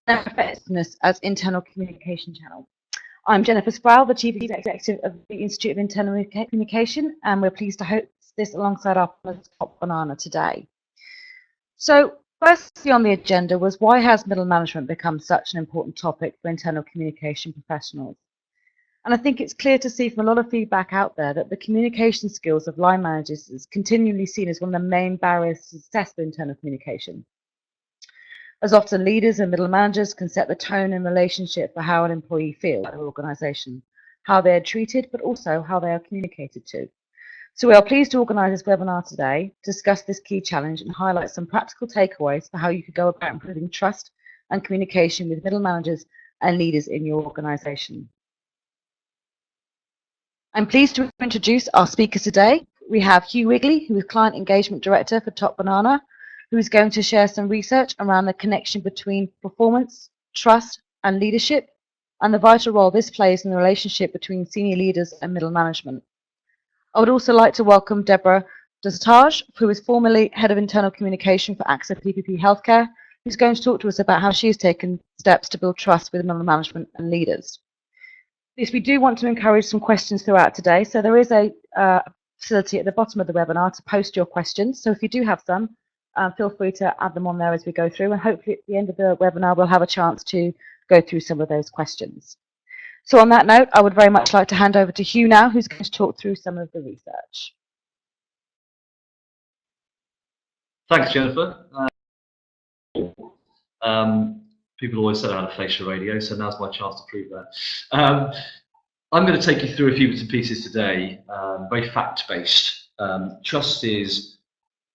effectiveness as internal communication channel. I'm Jennifer Sproul, the Chief Executive of the Institute of Internal Communication, and we're pleased to host this alongside our Top Banana today. So, firstly on the agenda was why has middle management become such an important topic for internal communication professionals? And I think it's clear to see from a lot of feedback out there that the communication skills of line managers is continually seen as one of the main barriers to success for internal communication. As often leaders and middle managers can set the tone and relationship for how an employee feels at their organisation, how they are treated, but also how they are communicated to. So we are pleased to organise this webinar today to discuss this key challenge and highlight some practical takeaways for how you could go about improving trust and communication with middle managers and leaders in your organisation. I'm pleased to introduce our speakers today. We have Hugh Wigley, who is Client Engagement Director for Top Banana, who is going to share some research around the connection between performance, trust, and leadership, and the vital role this plays in the relationship between senior leaders and middle management. I would also like to welcome Deborahs, who is formerly Head of Internal Communication for AXA PPP Healthcare, who's going to talk to us about how she's taken steps to build trust with middle management and leaders. Yes, we do want to encourage some questions throughout today, so there is a facility at the bottom of the webinar to post your questions. So if you do have some, feel free to add them on there as we go through, and hopefully at the end of the webinar we'll have a chance to go through some of those questions. So on that note, I would very much like to hand over to Hugh now, who's going to talk through some of the research. Thanks, Jennifer. People always said I had a face for radio, so now's my chance to prove that. I'm going to take you through a few bits and pieces today, very fact-based. Trust is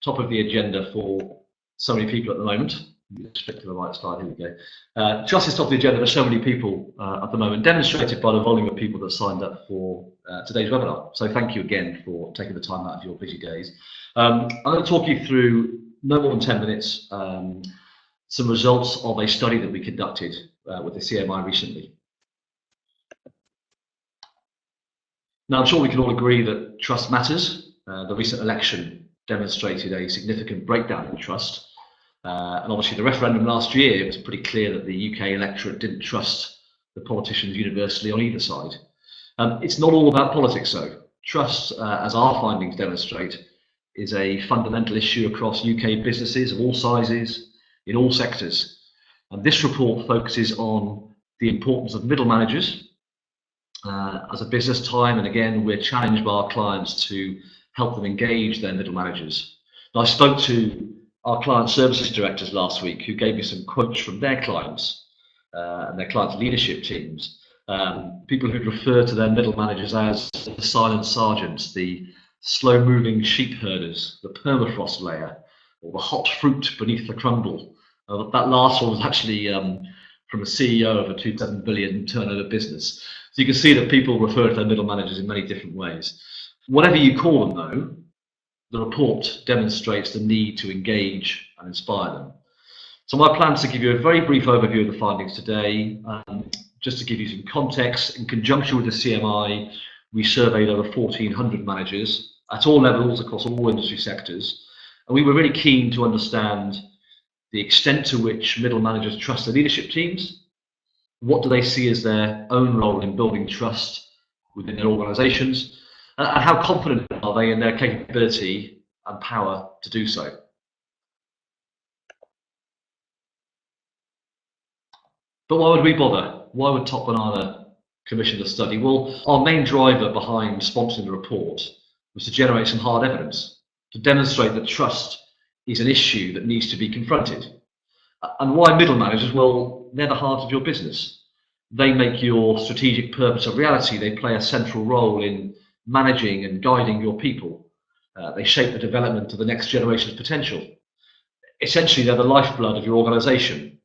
top of the agenda for so many people at the moment. Just flick to the right slide, here we go. Trust is top of the agenda for so many people at the moment, demonstrated by the volume of people that signed up for today's webinar. So thank you again for taking the time out of your busy days. I'm going to talk you through, no more than 10 minutes, some results of a study that we conducted with the CMI recently. Now, I'm sure we can all agree that trust matters. The recent election demonstrated a significant breakdown in trust. And obviously the referendum last year, it was pretty clear that the UK electorate didn't trust the politicians universally on either side. It's not all about politics though. Trust, as our findings demonstrate, is a fundamental issue across UK businesses of all sizes, in all sectors. And this report focuses on the importance of middle managers. As a business time and again, we're challenged by our clients to help them engage their middle managers. And I spoke to our client services directors last week who gave me some quotes from their clients and their clients' leadership teams. People who'd refer to their middle managers as the silent sergeants, the slow-moving sheep herders, the permafrost layer, or the hot fruit beneath the crumble. That last one was actually from a CEO of a 2.7 billion turnover business. So you can see that people refer to their middle managers in many different ways. Whatever you call them though, the report demonstrates the need to engage and inspire them. So my plan is to give you a very brief overview of the findings today, just to give you some context. In conjunction with the CMI, we surveyed over 1,400 managers at all levels across all industry sectors, and we were really keen to understand the extent to which middle managers trust their leadership teams. What do they see as their own role in building trust within their organisations? And how confident are they in their capability and power to do so? But why would we bother? Why would Top Banana commission the study? Well, our main driver behind sponsoring the report was to generate some hard evidence, to demonstrate that trust is an issue that needs to be confronted. And why middle managers? Well, they're the heart of your business. They make your strategic purpose a reality. They play a central role in managing and guiding your people. They shape the development of the next generation's potential. Essentially, they're the lifeblood of your organisation.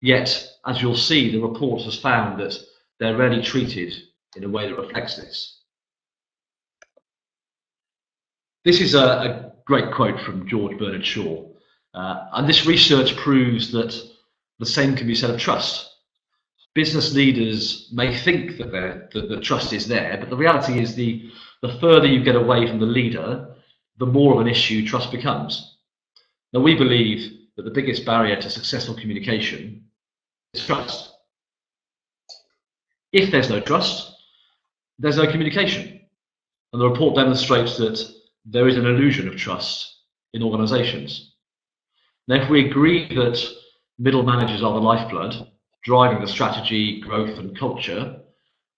Yet, as you'll see, the report has found that they're rarely treated in a way that reflects this. This is a great quote from George Bernard Shaw. And this research proves that the same can be said of trust. Business leaders may think that the trust is there, but the reality is the further you get away from the leader, the more of an issue trust becomes. Now, we believe that the biggest barrier to successful communication is trust. If there's no trust, there's no communication. And the report demonstrates that there is an illusion of trust in organisations. Now, if we agree that middle managers are the lifeblood, driving the strategy, growth and culture,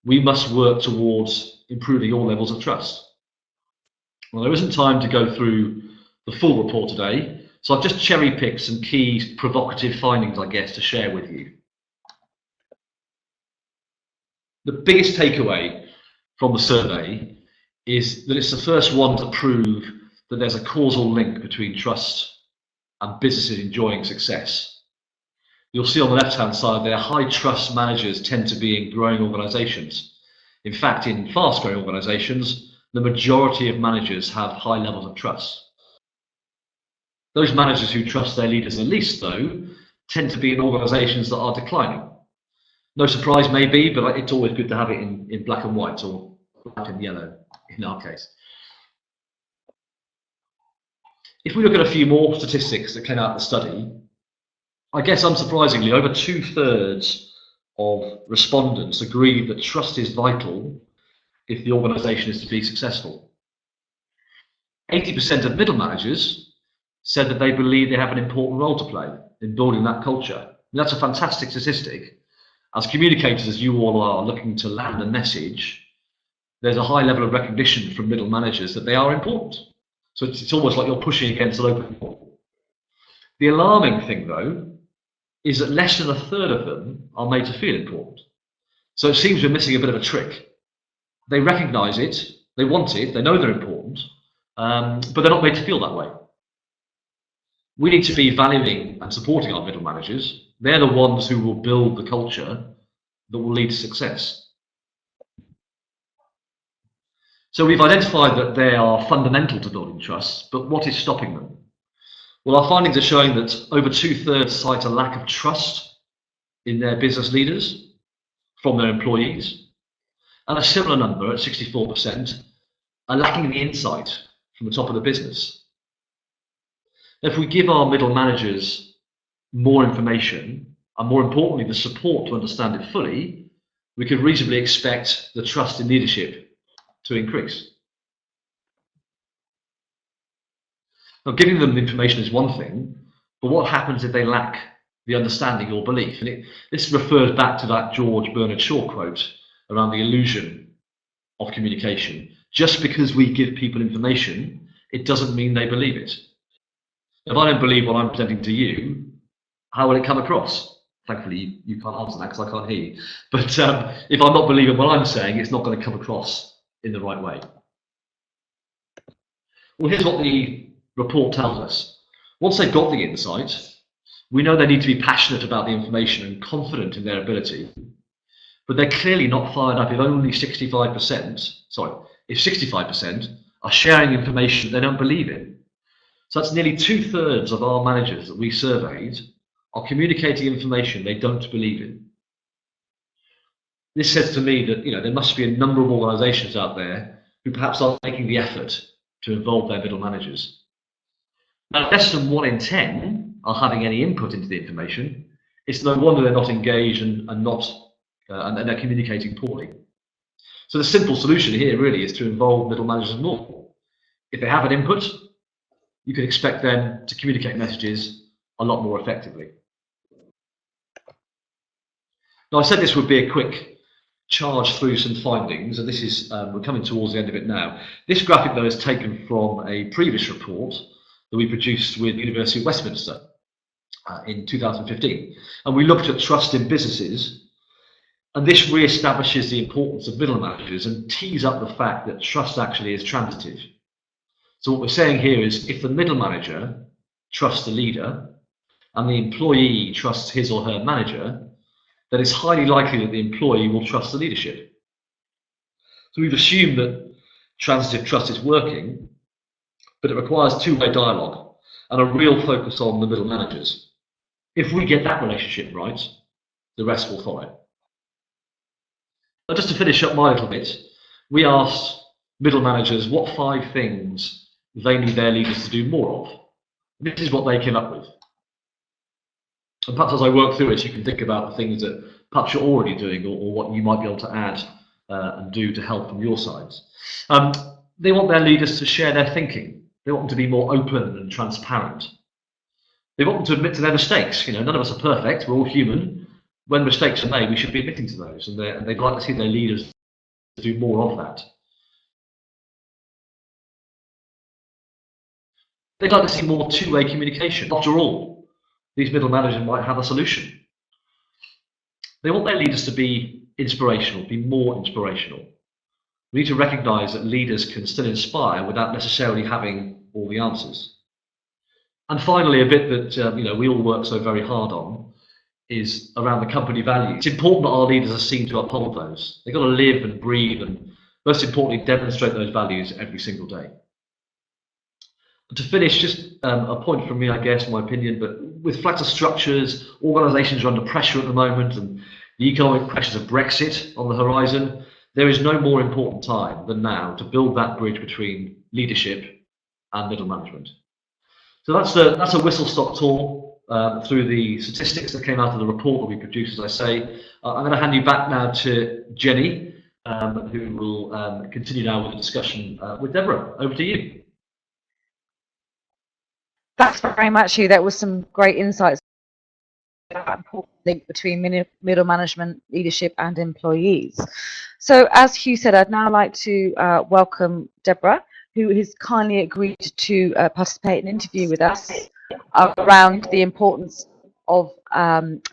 we must work towards improving all levels of trust. Well, there isn't time to go through the full report today, so I've just cherry-picked some key provocative findings, I guess, to share with you. The biggest takeaway from the survey is that it's the first one to prove that there's a causal link between trust and businesses enjoying success. You'll see on the left-hand side there, high trust managers tend to be in growing organisations. In fact, in fast-growing organisations, the majority of managers have high levels of trust. Those managers who trust their leaders the least, though, tend to be in organisations that are declining. No surprise, maybe, but it's always good to have it in black and white, or black and yellow in our case. If we look at a few more statistics that came out of the study, I guess unsurprisingly, over 2/3 of respondents agreed that trust is vital if the organisation is to be successful. 80% of middle managers said that they believe they have an important role to play in building that culture. And that's a fantastic statistic. As communicators, as you all are looking to land a message, there's a high level of recognition from middle managers that they are important. So it's almost like you're pushing against an open wall. The alarming thing, though, is that less than 1/3 of them are made to feel important. So it seems we're missing a bit of a trick. They recognise it, they want it, they know they're important, but they're not made to feel that way. We need to be valuing and supporting our middle managers. They're the ones who will build the culture that will lead to success. So we've identified that they are fundamental to building trust, but what is stopping them? Well, our findings are showing that over 2/3 cite a lack of trust in their business leaders from their employees, and a similar number at 64% are lacking the insight from the top of the business. If we give our middle managers more information, and more importantly, the support to understand it fully, we could reasonably expect the trust in leadership to increase. Now, giving them the information is one thing, but what happens if they lack the understanding or belief? And this refers back to that George Bernard Shaw quote around the illusion of communication. Just because we give people information, it doesn't mean they believe it. If I don't believe what I'm presenting to you, how will it come across? Thankfully, you can't answer that because I can't hear you. But if I'm not believing what I'm saying, it's not going to come across in the right way. Well, here's what the report tells us. Once they've got the insight, we know they need to be passionate about the information and confident in their ability, but they're clearly not fired up if only 65% are sharing information they don't believe in. So that's nearly 2/3 of our managers that we surveyed are communicating information they don't believe in. This says to me that there must be a number of organisations out there who perhaps aren't making the effort to involve their middle managers. Now, less than 1 in 10 are having any input into the information. It's no wonder they're not engaged and they're communicating poorly. So the simple solution here really is to involve middle managers more. If they have an input, you can expect them to communicate messages a lot more effectively. Now, I said this would be a quick charge through some findings, and this is we're coming towards the end of it now. This graphic, though, is taken from a previous report that we produced with the University of Westminster in 2015, and we looked at trust in businesses, and this re-establishes the importance of middle managers and tees up the fact that trust actually is transitive. So what we're saying here is if the middle manager trusts the leader and the employee trusts his or her manager, then it's highly likely that the employee will trust the leadership. So we've assumed that transitive trust is working, but it requires two-way dialogue and a real focus on the middle managers. If we get that relationship right, the rest will follow. Now, just to finish up my little bit, we asked middle managers what 5 things they need their leaders to do more of. This is what they came up with. And perhaps as I work through it, you can think about the things that perhaps you're already doing, or what you might be able to add and do to help from your sides. They want their leaders to share their thinking. They want them to be more open and transparent. They want them to admit to their mistakes. None of us are perfect. We're all human. When mistakes are made, we should be admitting to those, and they'd like to see their leaders do more of that. They'd like to see more two-way communication. After all, these middle managers might have a solution. They want their leaders to be inspirational, be more inspirational. We need to recognise that leaders can still inspire without necessarily having all the answers. And finally, a bit that we all work so very hard on is around the company values. It's important that our leaders are seen to uphold those. They've got to live and breathe and, most importantly, demonstrate those values every single day. And to finish, just a point from me, I guess, in my opinion, but with flatter structures, organisations are under pressure at the moment, and the economic pressures of Brexit on the horizon, there is no more important time than now to build that bridge between leadership and middle management. So that's a whistle-stop tour through the statistics that came out of the report that we produced, as I say. I'm going to hand you back now to Jenny, who will continue now with the discussion with Deborah. Over to you. Thanks very much, Hugh. That was some great insights about the important link between middle management, leadership and employees. So as Hugh said, I'd now like to welcome Deborah, who has kindly agreed to participate in an interview with us around the importance of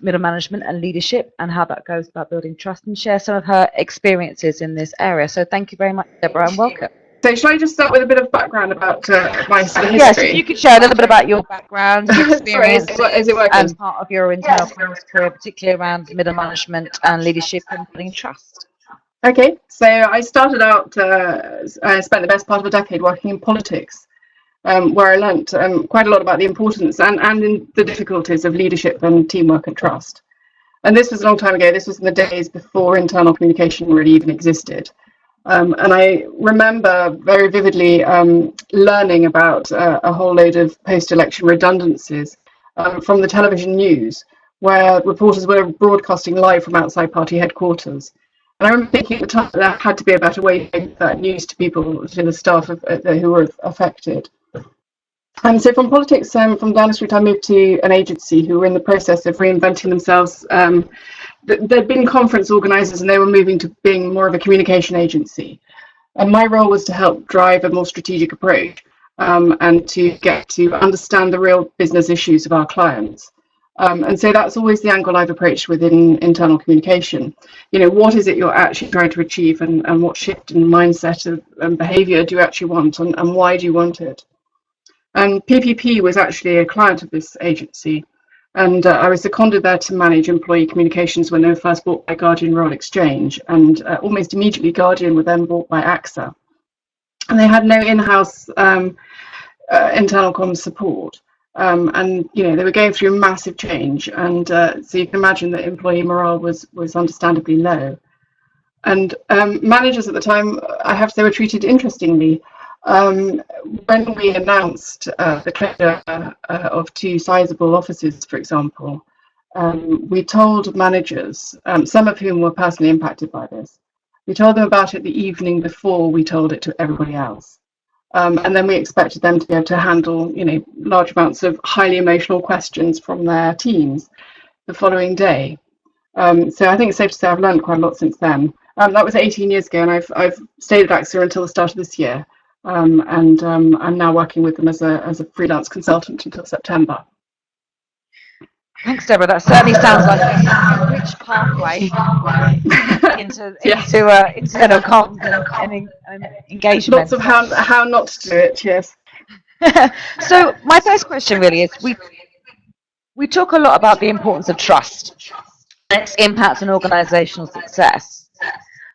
middle management and leadership and how that goes about building trust, and share some of her experiences in this area. So thank you very much, Deborah, and welcome. So shall I just start with a bit of background about my sort of history? Yes, if you could share a little bit about your background, experience, Sorry, is it working? as part of your internal career, particularly around middle management and leadership and building trust. Okay, so I started out, I spent the best part of a decade working in politics, where I learnt quite a lot about the importance and in the difficulties of leadership and teamwork and trust. And this was a long time ago. This was in the days before internal communication really even existed. And I remember very vividly learning about a whole load of post-election redundancies from the television news, where reporters were broadcasting live from outside party headquarters. And I remember thinking at the time that there had to be a better way to get that news to people, to the staff who were affected. And so from politics, from Downing Street, I moved to an agency who were in the process of reinventing themselves. There'd been conference organisers and they were moving to being more of a communication agency. And my role was to help drive a more strategic approach and to get to understand the real business issues of our clients. And so that's always the angle I've approached within internal communication. What is it you're actually trying to achieve, and what shift in mindset and behaviour do you actually want, and why do you want it? And PPP was actually a client of this agency. And I was seconded there to manage employee communications when they were first bought by Guardian Royal Exchange, and almost immediately Guardian were then bought by AXA. And they had no in-house internal comms support. And they were going through massive change, and so you can imagine that employee morale was understandably low. And managers at the time, I have to say, were treated interestingly. When we announced the closure of 2 sizable offices, for example, we told managers, some of whom were personally impacted by this, we told them about it the evening before we told it to everybody else. And then we expected them to be able to handle, large amounts of highly emotional questions from their teams the following day. So I think it's safe to say I've learned quite a lot since then. That was 18 years ago, and I've stayed at AXA until the start of this year. And I'm now working with them as a freelance consultant until September. Thanks, Deborah. That certainly sounds like a rich pathway into internal comms and engagement. Lots of how not to do it, yes. So my first question really is, we talk a lot about the importance of trust and its impact on organisational success.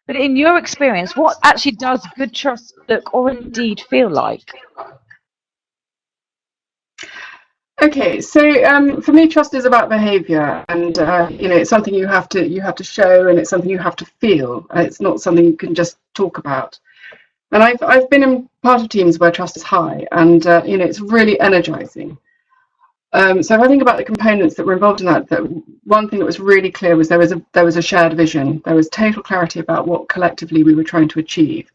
But in your experience, what actually does good trust look or indeed feel like? Okay, so for me, trust is about behaviour, and it's something you have to show, and it's something you have to feel. It's not something you can just talk about. And I've been in part of teams where trust is high, and it's really energising. So if I think about the components that were involved in that one thing that was really clear was there was a shared vision. There was total clarity about what collectively we were trying to achieve.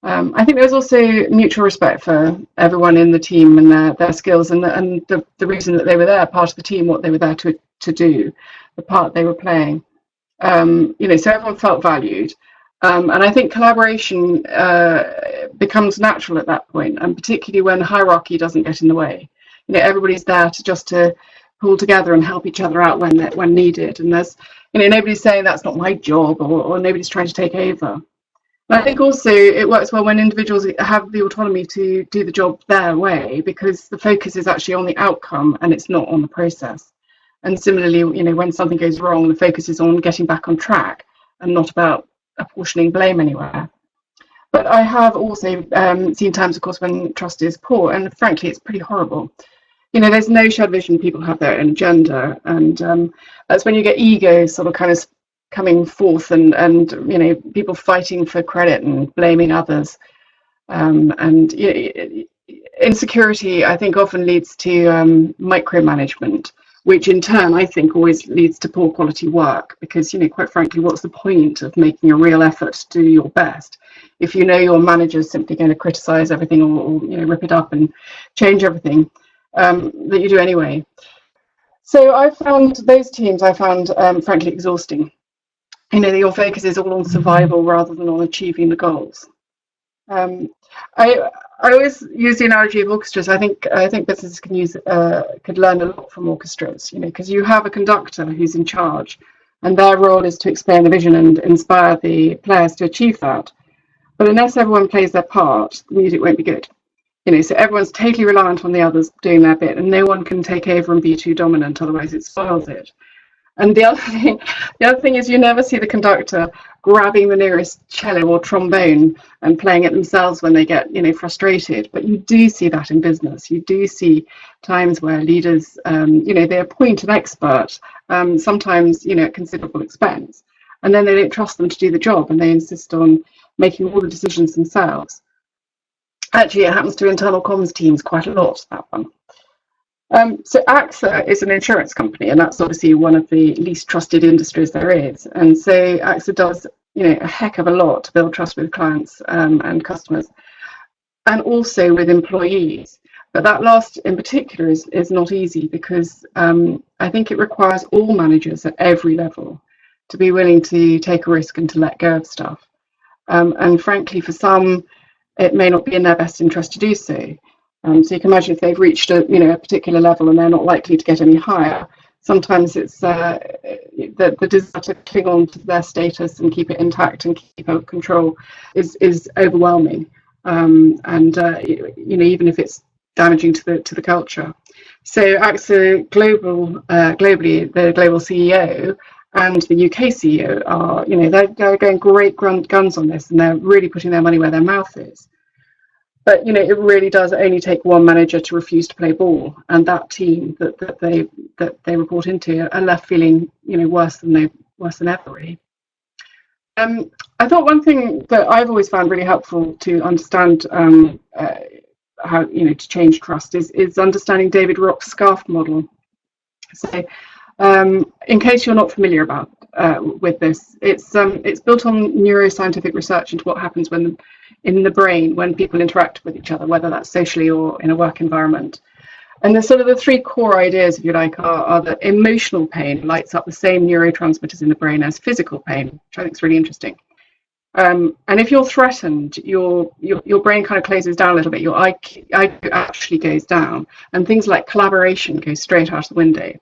I think there was also mutual respect for everyone in the team and their skills and the reason that they were there, part of the team, what they were there to do, the part they were playing. So everyone felt valued. And I think collaboration becomes natural at that point, and particularly when hierarchy doesn't get in the way. Everybody's there to pull together and help each other out when needed. And there's, nobody's saying that's not my job, or nobody's trying to take over. And I think also it works well when individuals have the autonomy to do the job their way, because the focus is actually on the outcome and it's not on the process. And similarly, when something goes wrong, the focus is on getting back on track and not about apportioning blame anywhere. But I have also seen times, of course, when trust is poor, and frankly, it's pretty horrible. There's no shared vision, people have their own agenda, and that's when you get ego sort of kind of coming forth and people fighting for credit and blaming others. And insecurity, I think, often leads to micromanagement, which in turn, I think, always leads to poor quality work, because, quite frankly, what's the point of making a real effort to do your best if your manager's simply going to criticize everything or rip it up and change everything that you do anyway? So I found those teams, frankly, exhausting. Your focus is all on survival rather than on achieving the goals. I always use the analogy of orchestras. I think businesses could learn a lot from orchestras, because you have a conductor who's in charge, and their role is to explain the vision and inspire the players to achieve that. But unless everyone plays their part, the music won't be good. So everyone's totally reliant on the others doing their bit, and no one can take over and be too dominant, otherwise it spoils it. And the other thing is, you never see the conductor grabbing the nearest cello or trombone and playing it themselves when they get frustrated. But you do see that in business. You do see times where leaders they appoint an expert, sometimes at considerable expense, and then they don't trust them to do the job, and they insist on making all the decisions themselves. Actually, it happens to internal comms teams quite a lot, that one. So AXA is an insurance company, and that's obviously one of the least trusted industries there is. And so AXA does, a heck of a lot to build trust with clients and customers, and also with employees. But that last in particular is not easy, because I think it requires all managers at every level to be willing to take a risk and to let go of stuff. And frankly, for some, it may not be in their best interest to do so. So you can imagine if they've reached a particular level and they're not likely to get any higher, sometimes it's the desire to cling on to their status and keep it intact and keep out of control is overwhelming, and even if it's damaging to the culture. So AXA globally, the global CEO and the UK CEO are they're going great guns on this, and they're really putting their money where their mouth is. But it really does only take one manager to refuse to play ball, and that team that they report into are left feeling worse than ever, really. I thought one thing that I've always found really helpful to understand how to change trust is understanding David Rock's SCARF model. So in case you're not familiar with this, it's built on neuroscientific research into what happens in the brain when people interact with each other, whether that's socially or in a work environment. And the three core ideas, if you like, are that emotional pain lights up the same neurotransmitters in the brain as physical pain, which I think is really interesting. And if you're threatened, your brain kind of closes down a little bit. Your IQ actually goes down, and things like collaboration go straight out the window.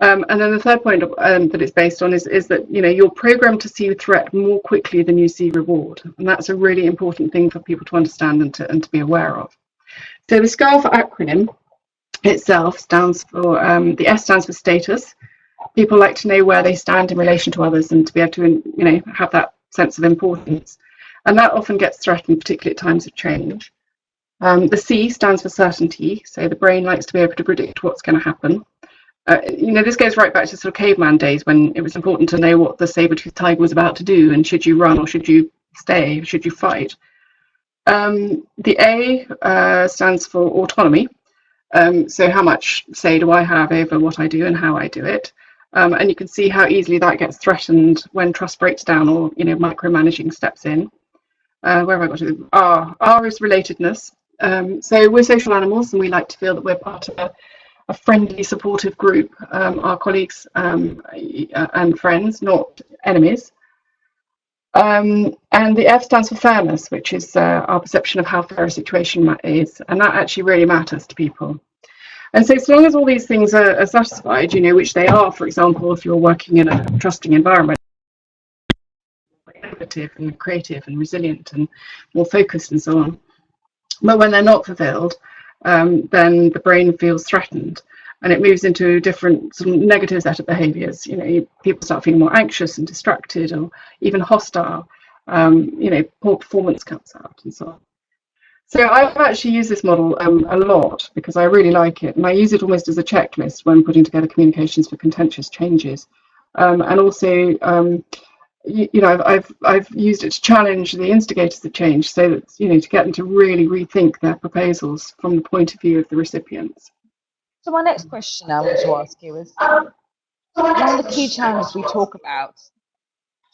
And then the third point that it's based on is that you're programmed to see threat more quickly than you see reward, and that's a really important thing for people to understand and to be aware of. So the SCARF acronym itself stands for the S stands for status. People like to know where they stand in relation to others and to be able to have that sense of importance, and that often gets threatened, particularly at times of change. The C stands for certainty, so the brain likes to be able to predict what's going to happen. This goes right back to sort of caveman days, when it was important to know what the saber-toothed tiger was about to do, and should you run or should you stay, should you fight. The A stands for autonomy. So how much say do I have over what I do and how I do it? And you can see how easily that gets threatened when trust breaks down or micromanaging steps in. Where have I got to? R is relatedness. So we're social animals, and we like to feel that we're part of a friendly, supportive group, our colleagues and friends, not enemies. And the F stands for fairness, which is our perception of how fair a situation is, and that actually really matters to people. And so as long as all these things are satisfied, which they are, for example, if you're working in a trusting environment, innovative and creative and resilient and more focused and so on. But when they're not fulfilled, then the brain feels threatened and it moves into a different sort of negative set of behaviours. People start feeling more anxious and distracted or even hostile. Poor performance comes out and so on. So I've actually used this model a lot because I really like it, and I use it almost as a checklist when putting together communications for contentious changes. And also, I've used it to challenge the instigators of change, so that to get them to really rethink their proposals from the point of view of the recipients. So my next question I want to ask you is, one of the key challenges we talk about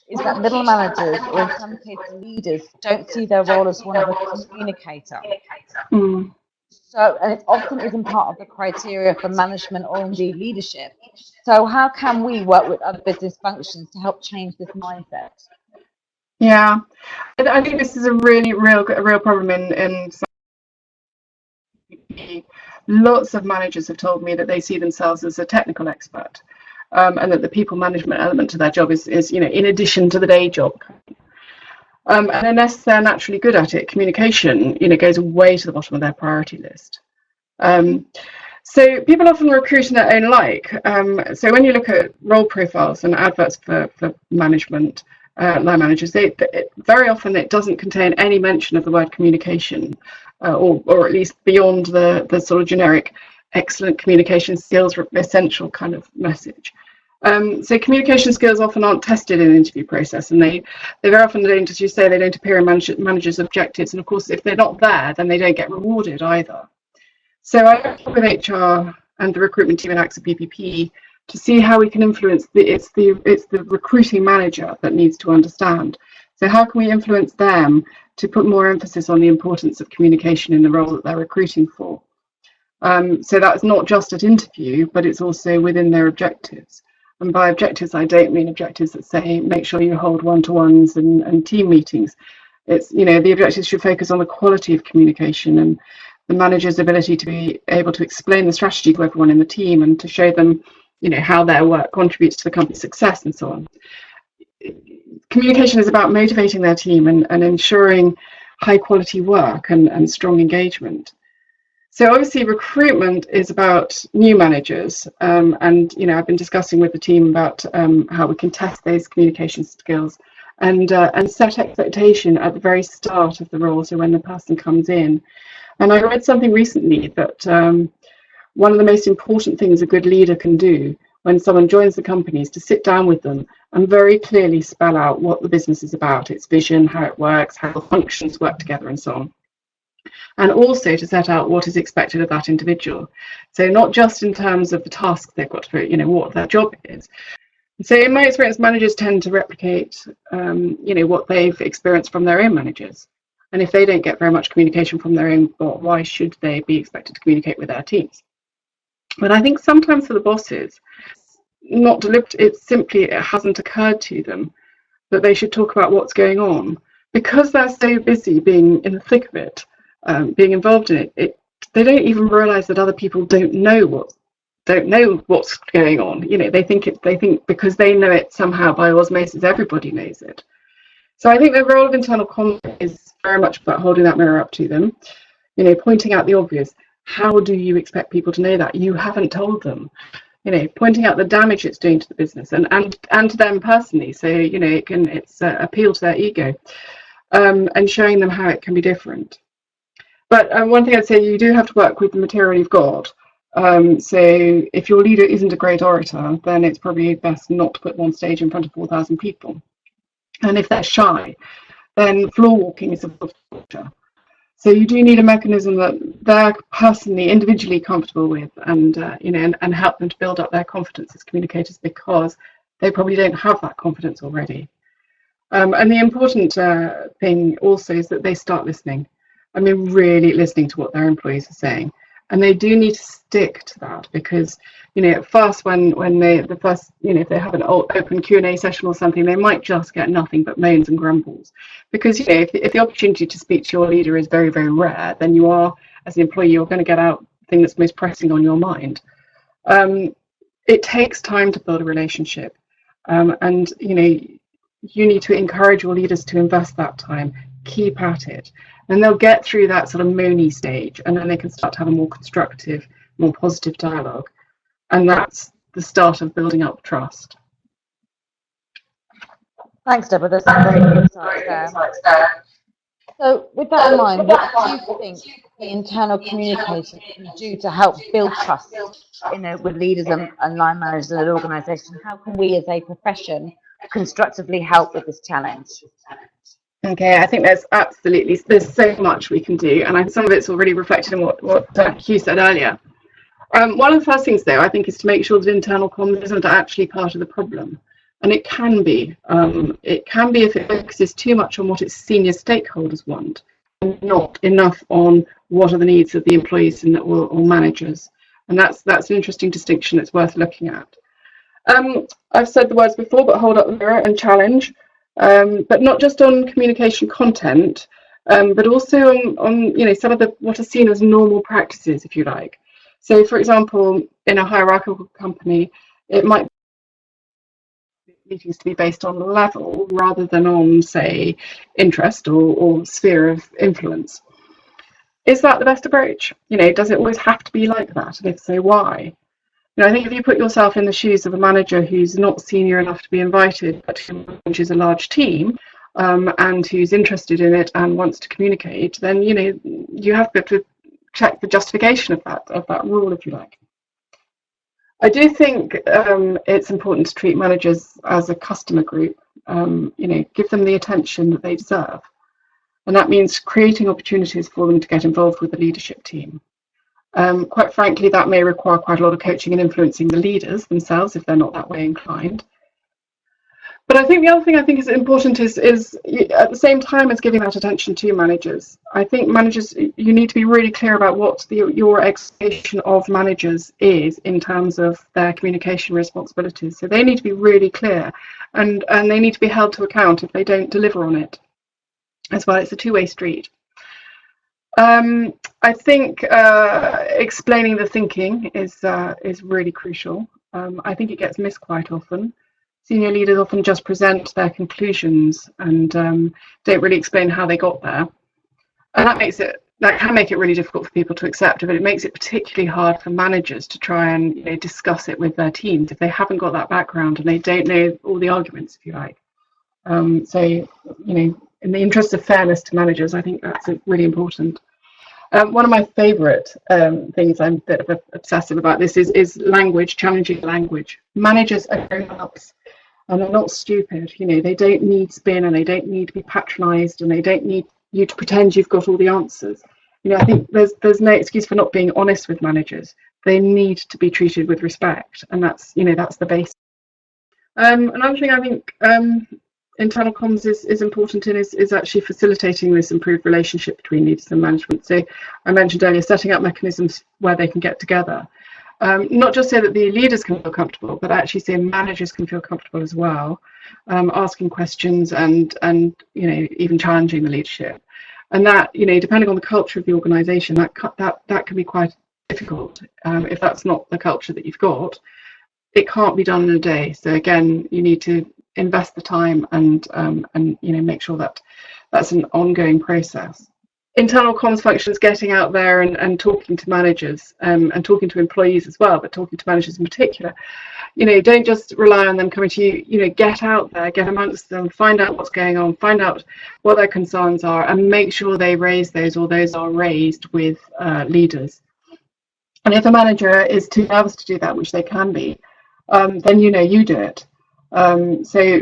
is that middle managers, or in some cases leaders, don't see their role as one of a communicator. Mm. So, and it often isn't part of the criteria for management or indeed leadership. So how can we work with other business functions to help change this mindset? Yeah, I think this is a really real problem in lots of managers have told me that they see themselves as a technical expert, and that the people management element to their job is in addition to the day job. And unless they're naturally good at it, communication goes way to the bottom of their priority list. So people often recruit in their own like. So when you look at role profiles and adverts for management, line managers, very often it doesn't contain any mention of the word communication, or at least beyond the sort of generic excellent communication skills essential kind of message. So communication skills often aren't tested in the interview process, and they very often don't, as you say, they don't appear in managers' objectives. And of course, if they're not there, then they don't get rewarded either. So I work with HR and the recruitment team at AXA PPP to see how we can influence it's the recruiting manager that needs to understand. So how can we influence them to put more emphasis on the importance of communication in the role that they're recruiting for? So that's not just at interview, but it's also within their objectives. And by objectives, I don't mean objectives that say make sure you hold one-to-ones and team meetings. It's the objectives should focus on the quality of communication and the manager's ability to be able to explain the strategy to everyone in the team and to show them how their work contributes to the company's success and so on. Communication is about motivating their team and ensuring high quality work and strong engagement. So obviously recruitment is about new managers, and I've been discussing with the team about how we can test those communication skills and set expectation at the very start of the role, so when the person comes in. And I read something recently that one of the most important things a good leader can do when someone joins the company is to sit down with them and very clearly spell out what the business is about, its vision, how it works, how the functions work together and so on. And also to set out what is expected of that individual. So not just in terms of the tasks they've got to do, what their job is. So in my experience, managers tend to replicate, what they've experienced from their own managers. And if they don't get very much communication from their own bot, why should they be expected to communicate with their teams? But I think sometimes for the bosses, not deliberate, it hasn't occurred to them that they should talk about what's going on. Because they're so busy being in the thick of it, being involved in it, they don't even realise that other people don't know what's going on. They think because they know it somehow by osmosis, everybody knows it. So I think the role of internal contact is very much about holding that mirror up to them, pointing out the obvious. How do you expect people to know that? You haven't told them. Pointing out the damage it's doing to the business and to them personally. So it's appeal to their ego, and showing them how it can be different. But one thing I'd say, you do have to work with the material you've got. So if your leader isn't a great orator, then it's probably best not to put them on stage in front of 4,000 people. And if they're shy, then floor walking is a torture. So you do need a mechanism that they're personally, individually comfortable with, and and help them to build up their confidence as communicators, because they probably don't have that confidence already. And the important thing also is that they start listening. I mean, really listening to what their employees are saying, and they do need to stick to that, because at first when they if they have an open Q&A session or something, they might just get nothing but moans and grumbles, because if the opportunity to speak to your leader is very, very rare, then you are, as an employee, you're going to get out the thing that's most pressing on your mind. It takes time to build a relationship, and you need to encourage your leaders to invest that time, keep at it, and they'll get through that sort of moany stage, and then they can start to have a more constructive, more positive dialogue, and that's the start of building up trust. Thanks, Deborah. There's some great insights there. So with that in mind, what do you think the internal communication can do to help build trust with leaders and line managers in an organisation? How can we as a profession constructively help with this challenge? Okay, I think there's so much we can do, and some of it's already reflected in what Hugh said earlier. One of the first things, though, I think, is to make sure that internal comms isn't actually part of the problem. And it can be. It can be if it focuses too much on what its senior stakeholders want, and not enough on what are the needs of the employees or managers. And that's an interesting distinction that's worth looking at. I've said the words before, but hold up the mirror and challenge. But not just on communication content, but also on some of what are seen as normal practices, if you like. So, for example, in a hierarchical company, it might be meetings to be based on level rather than on, say, interest or sphere of influence. Is that the best approach? Does it always have to be like that? And if so, why? I think if you put yourself in the shoes of a manager who's not senior enough to be invited, but who manages a large team, and who's interested in it and wants to communicate, then you have to check the justification of that rule, if you like. I do think it's important to treat managers as a customer group. Give them the attention that they deserve, and that means creating opportunities for them to get involved with the leadership team. Quite frankly, that may require quite a lot of coaching and influencing the leaders themselves if they're not that way inclined. But I think the other thing I think is important is at the same time as giving that attention to managers, I think managers, you need to be really clear about what your expectation of managers is in terms of their communication responsibilities. So they need to be really clear, and they need to be held to account if they don't deliver on it as well. It's a two-way street. I think explaining the thinking is really crucial. I think it gets missed quite often. Senior leaders often just present their conclusions and don't really explain how they got there, and that can make it really difficult for people to accept. But it makes it particularly hard for managers to try and discuss it with their teams if they haven't got that background and they don't know all the arguments, if you like. So in the interest of fairness to managers, I think that's really important. One of my favourite things, I'm a bit of an obsessive about this, is language, challenging language. Managers are grown-ups and they're not stupid. They don't need spin, and they don't need to be patronised, and they don't need you to pretend you've got all the answers. I think there's no excuse for not being honest with managers. They need to be treated with respect, and that's the base. Another thing I think internal comms is important in is actually facilitating this improved relationship between leaders and management. So I mentioned earlier setting up mechanisms where they can get together, not just so that the leaders can feel comfortable, but actually so managers can feel comfortable as well, asking questions and even challenging the leadership. And that depending on the culture of the organisation, that can be quite difficult. If that's not the culture that you've got, it can't be done in a day. So again, you need to invest the time and make sure that that's an ongoing process. Internal comms functions getting out there and talking to managers and talking to employees as well, but talking to managers in particular. Don't just rely on them coming to you. Get out there, get amongst them, find out what's going on, find out what their concerns are, and make sure they raise those, or those are raised with leaders. And if a manager is too nervous to do that, which they can be, then you do it. So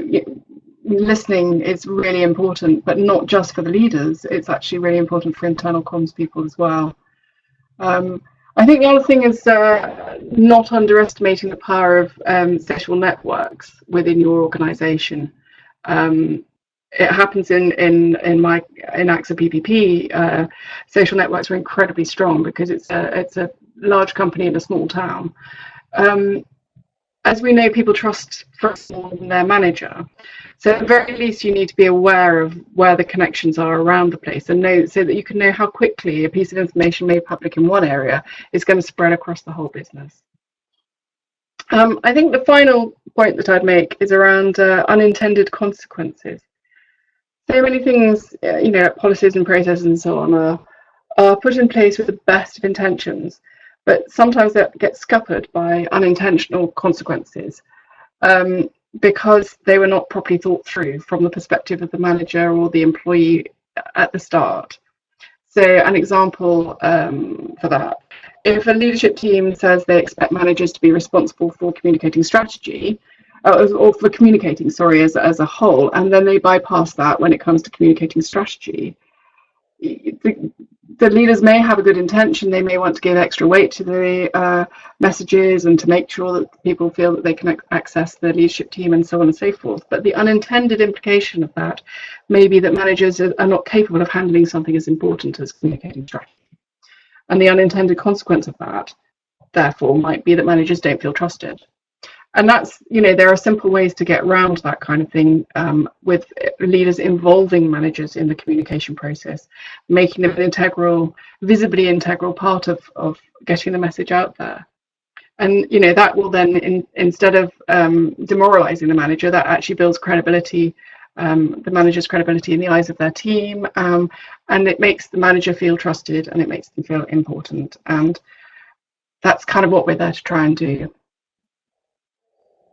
listening is really important, but not just for the leaders. It's actually really important for internal comms people as well. I think the other thing is not underestimating the power of social networks within your organisation. It happens in AXA PPP. Social networks are incredibly strong because it's a large company in a small town. As we know, people trust more than their manager. So at the very least, you need to be aware of where the connections are around the place and know, so that you can know how quickly a piece of information made public in one area is going to spread across the whole business. I think the final point that I'd make is around unintended consequences. So many things, policies and processes and so on are put in place with the best of intentions, but sometimes that gets scuppered by unintentional consequences because they were not properly thought through from the perspective of the manager or the employee at the start. So an example for that, if a leadership team says they expect managers to be responsible for communicating strategy, or for communicating, sorry, as a whole, and then they bypass that when it comes to communicating strategy, the leaders may have a good intention. They may want to give extra weight to the messages and to make sure that people feel that they can access the leadership team and so on and so forth. But the unintended implication of that may be that managers are not capable of handling something as important as communicating strategy. And the unintended consequence of that, therefore, might be that managers don't feel trusted. And that's, there are simple ways to get around that kind of thing with leaders involving managers in the communication process, making them an visibly integral part of getting the message out there. And, that will then, instead of demoralizing the manager, that actually builds credibility, the manager's credibility in the eyes of their team, and it makes the manager feel trusted and it makes them feel important. And that's kind of what we're there to try and do.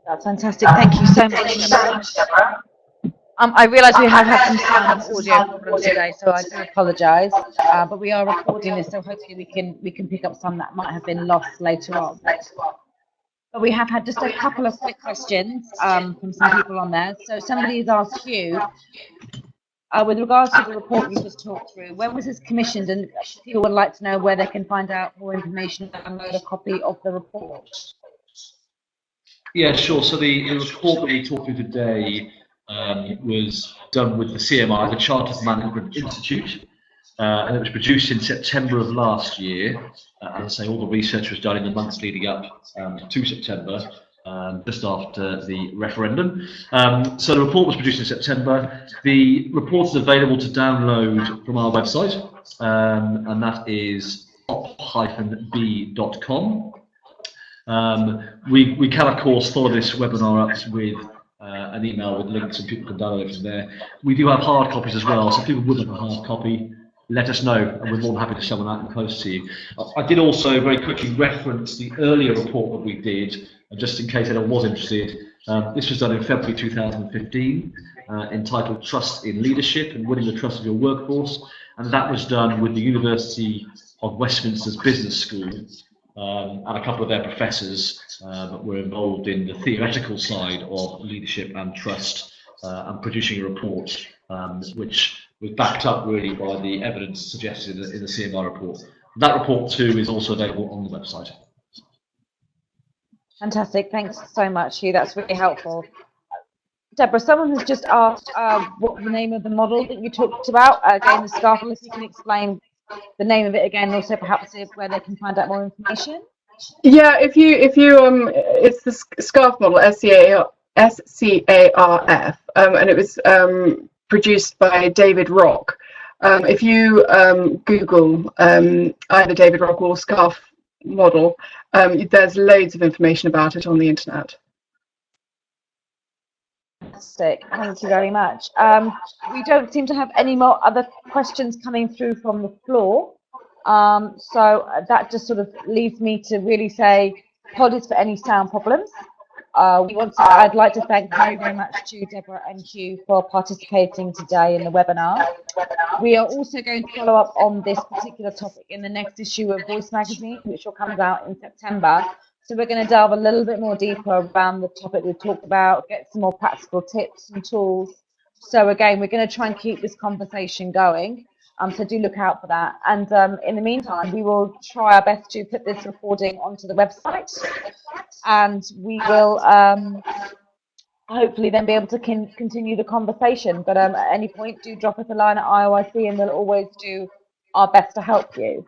That's fantastic. Thank you so much, Deborah. I realise we have had some sound and audio problems today, so I do apologise. But we are recording this, so hopefully we can pick up some that might have been lost later on. But we have had just a couple of quick questions from some people on there. So somebody has asked you, with regards to the report you just talked through, when was this commissioned? And people would like to know where they can find out more information and download a copy of the report. Yeah, sure. So the report that we talked through today was done with the CMI, the Chartered Management Institute, and it was produced in September of last year. As I say, all the research was done in the months leading up to September, just after the referendum. So the report was produced in September. The report is available to download from our website, and that is op-b.com. We can, of course, follow this webinar up with an email with links, and people can download it from there. We do have hard copies as well, so if people would have a hard copy, let us know, and we're more than happy to send one out and post to you. I did also very quickly reference the earlier report that we did, just in case anyone was interested. This was done in February 2015, entitled Trust in Leadership and Winning the Trust of Your Workforce, and that was done with the University of Westminster's Business School. And a couple of their professors were involved in the theoretical side of leadership and trust, and producing a report which was backed up really by the evidence suggested in the CMI report. That report too is also available on the website. Fantastic, thanks so much, Hugh. That's really helpful. Deborah, someone has just asked what the name of the model that you talked about. Again, the scaffold, if you can explain the name of it again, also perhaps where they can find out more information. Yeah, if you it's the SCARF model, SCARF, and it was produced by David Rock. If you Google either David Rock or SCARF model, there's loads of information about it on the internet. Fantastic, thank you very much. We don't seem to have any more other questions coming through from the floor, so that just sort of leaves me to really say apologies for any sound problems. I'd like to thank very much to Deborah and Hugh for participating today in the webinar. We are also going to follow up on this particular topic in the next issue of Voice magazine, which will come out in September. So we're going to delve a little bit more deeper around the topic we've talked about, get some more practical tips and tools So again, we're going to try and keep this conversation going. So do look out for that. And in the meantime, we will try our best to put this recording onto the website, and we will hopefully then be able to continue the conversation. But at any point, do drop us a line at IOIC, and we'll always do our best to help you.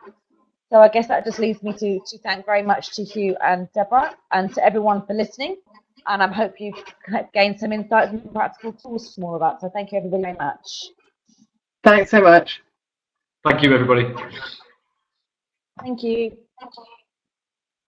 So I guess that just leaves me to thank very much to Hugh and Deborah, and to everyone for listening. And I hope you've gained some insights and practical tools from all of that. So thank you everybody very much. Thanks so much. Thank you, everybody. Thank you.